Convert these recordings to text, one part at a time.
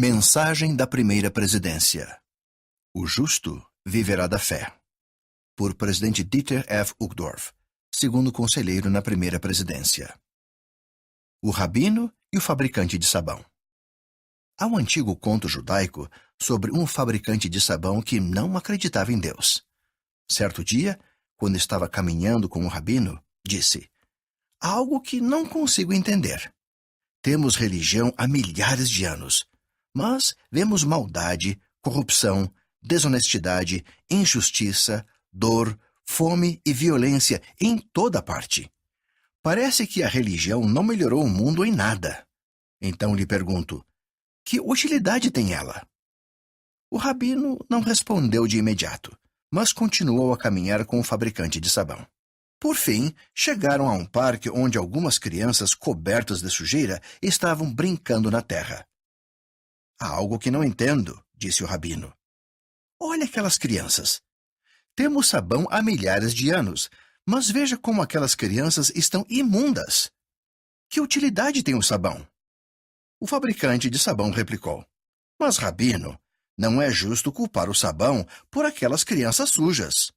Mensagem da Primeira Presidência. O justo viverá da fé. Por presidente Dieter F. Uchtdorf, segundo conselheiro na Primeira Presidência. O rabino e o fabricante de sabão. Há um antigo conto judaico sobre um fabricante de sabão que não acreditava em Deus. Certo dia, quando estava caminhando com o rabino, disse: "Há algo que não consigo entender. Temos religião há milhares de anos, mas vemos maldade, corrupção, desonestidade, injustiça, dor, fome e violência em toda parte. Parece que a religião não melhorou o mundo em nada. Então lhe pergunto, que utilidade tem ela?" O rabino não respondeu de imediato, mas continuou a caminhar com o fabricante de sabão. Por fim, chegaram a um parque onde algumas crianças cobertas de sujeira estavam brincando na terra. "Há algo que não entendo", disse o rabino. "Olha aquelas crianças. Temos sabão há milhares de anos, mas veja como aquelas crianças estão imundas. Que utilidade tem o sabão?" O fabricante de sabão replicou: "Mas, rabino, não é justo culpar o sabão por aquelas crianças sujas.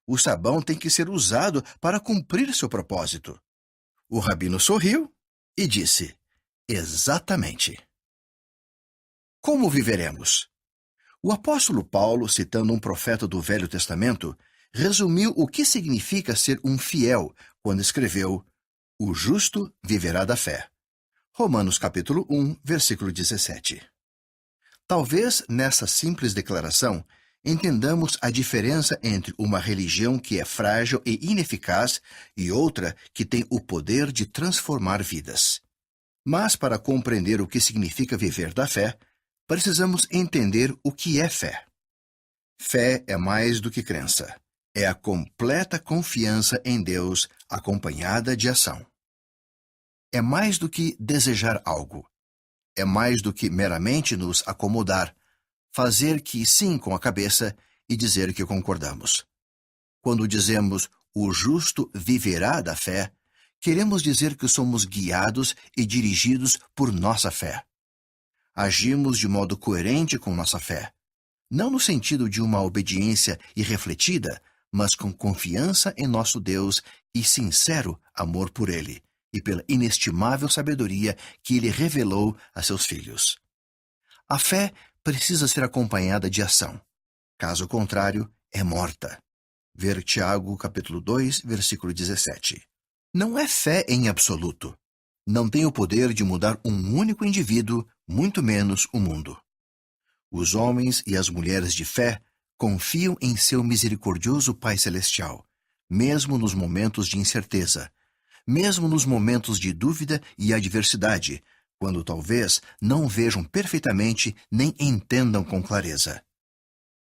O sabão tem que ser usado para cumprir seu propósito." O rabino sorriu e disse: "Exatamente." Como viveremos? O apóstolo Paulo, citando um profeta do Velho Testamento, resumiu o que significa ser um fiel quando escreveu: "O justo viverá da fé." Romanos capítulo 1, versículo 17. Talvez nessa simples declaração entendamos a diferença entre uma religião que é frágil e ineficaz e outra que tem o poder de transformar vidas. Mas para compreender o que significa viver da fé, precisamos entender o que é fé. Fé é mais do que crença. É a completa confiança em Deus acompanhada de ação. É mais do que desejar algo. É mais do que meramente nos acomodar, fazer que sim com a cabeça e dizer que concordamos. Quando dizemos "o justo viverá da fé", queremos dizer que somos guiados e dirigidos por nossa fé. Agimos de modo coerente com nossa fé, não no sentido de uma obediência irrefletida, mas com confiança em nosso Deus e sincero amor por Ele, e pela inestimável sabedoria que Ele revelou a seus filhos. A fé precisa ser acompanhada de ação. Caso contrário, é morta. Ver Tiago, capítulo 2, versículo 17. Não é fé em absoluto. Não tem o poder de mudar um único indivíduo, muito menos o mundo. Os homens e as mulheres de fé confiam em seu misericordioso Pai Celestial, mesmo nos momentos de incerteza, mesmo nos momentos de dúvida e adversidade, quando talvez não vejam perfeitamente nem entendam com clareza.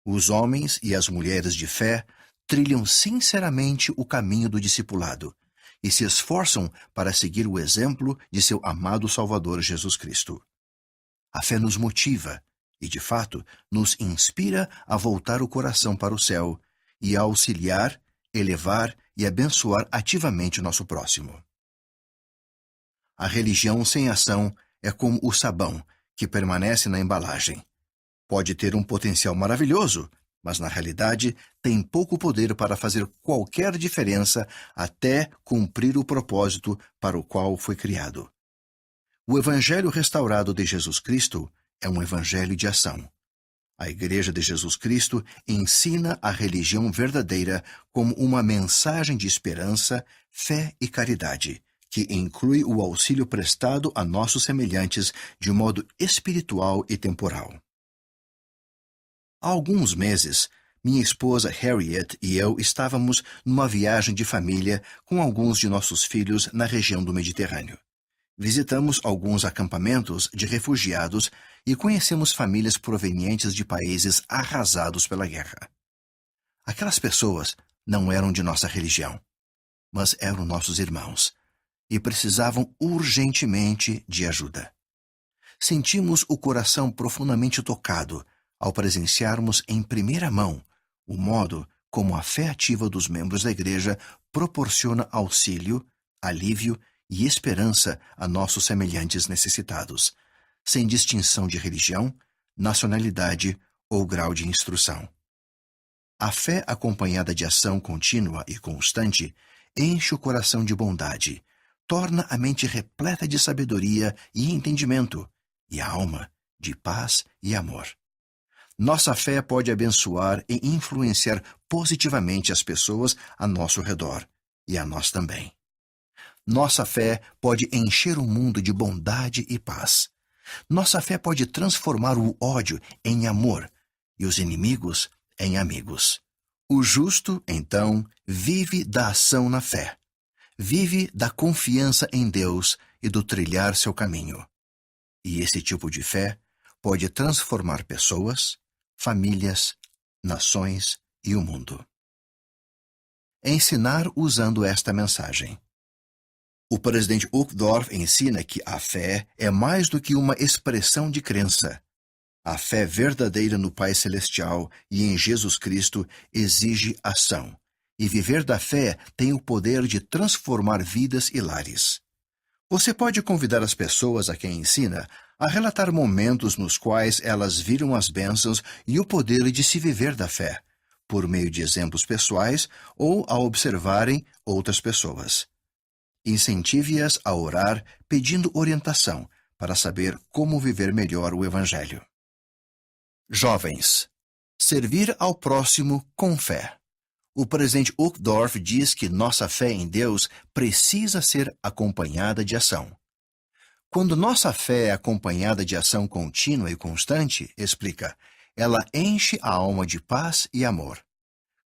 Os homens e as mulheres de fé trilham sinceramente o caminho do discipulado e se esforçam para seguir o exemplo de seu amado Salvador Jesus Cristo. A fé nos motiva e, de fato, nos inspira a voltar o coração para o céu e a auxiliar, elevar e abençoar ativamente o nosso próximo. A religião sem ação é como o sabão, que permanece na embalagem. Pode ter um potencial maravilhoso, mas na realidade tem pouco poder para fazer qualquer diferença até cumprir o propósito para o qual foi criado. O Evangelho restaurado de Jesus Cristo é um evangelho de ação. A Igreja de Jesus Cristo ensina a religião verdadeira como uma mensagem de esperança, fé e caridade, que inclui o auxílio prestado a nossos semelhantes de modo espiritual e temporal. Há alguns meses, minha esposa Harriet e eu estávamos numa viagem de família com alguns de nossos filhos na região do Mediterrâneo. Visitamos alguns acampamentos de refugiados e conhecemos famílias provenientes de países arrasados pela guerra. Aquelas pessoas não eram de nossa religião, mas eram nossos irmãos e precisavam urgentemente de ajuda. Sentimos o coração profundamente tocado ao presenciarmos em primeira mão o modo como a fé ativa dos membros da igreja proporciona auxílio, alívio e esperança a nossos semelhantes necessitados, sem distinção de religião, nacionalidade ou grau de instrução. A fé acompanhada de ação contínua e constante enche o coração de bondade, torna a mente repleta de sabedoria e entendimento, e a alma de paz e amor. Nossa fé pode abençoar e influenciar positivamente as pessoas a nosso redor, e a nós também. Nossa fé pode encher o mundo de bondade e paz. Nossa fé pode transformar o ódio em amor e os inimigos em amigos. O justo, então, vive da ação na fé. Vive da confiança em Deus e do trilhar seu caminho. E esse tipo de fé pode transformar pessoas, famílias, nações e o mundo. Ensinar usando esta mensagem. O presidente Uchtdorf ensina que a fé é mais do que uma expressão de crença. A fé verdadeira no Pai Celestial e em Jesus Cristo exige ação, e viver da fé tem o poder de transformar vidas e lares. Você pode convidar as pessoas a quem ensina a relatar momentos nos quais elas viram as bênçãos e o poder de se viver da fé, por meio de exemplos pessoais ou a observarem outras pessoas. Incentive-as a orar pedindo orientação para saber como viver melhor o Evangelho. Jovens, servir ao próximo com fé. O presidente Uchtdorf diz que nossa fé em Deus precisa ser acompanhada de ação. Quando nossa fé é acompanhada de ação contínua e constante, explica, ela enche a alma de paz e amor.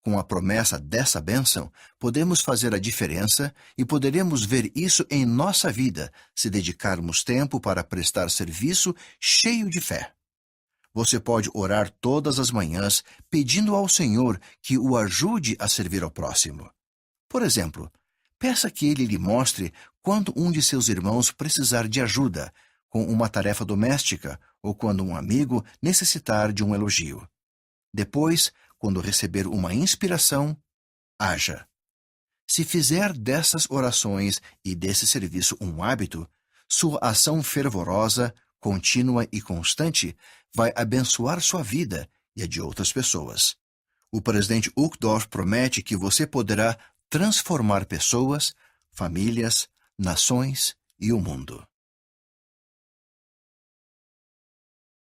Com a promessa dessa bênção, podemos fazer a diferença e poderemos ver isso em nossa vida se dedicarmos tempo para prestar serviço cheio de fé. Você pode orar todas as manhãs pedindo ao Senhor que o ajude a servir ao próximo. Por exemplo, peça que Ele lhe mostre quando um de seus irmãos precisar de ajuda com uma tarefa doméstica ou quando um amigo necessitar de um elogio. Depois, quando receber uma inspiração, haja. Se fizer dessas orações e desse serviço um hábito, sua ação fervorosa, contínua e constante vai abençoar sua vida e a de outras pessoas. O presidente Uchtdorf promete que você poderá transformar pessoas, famílias, nações e o mundo.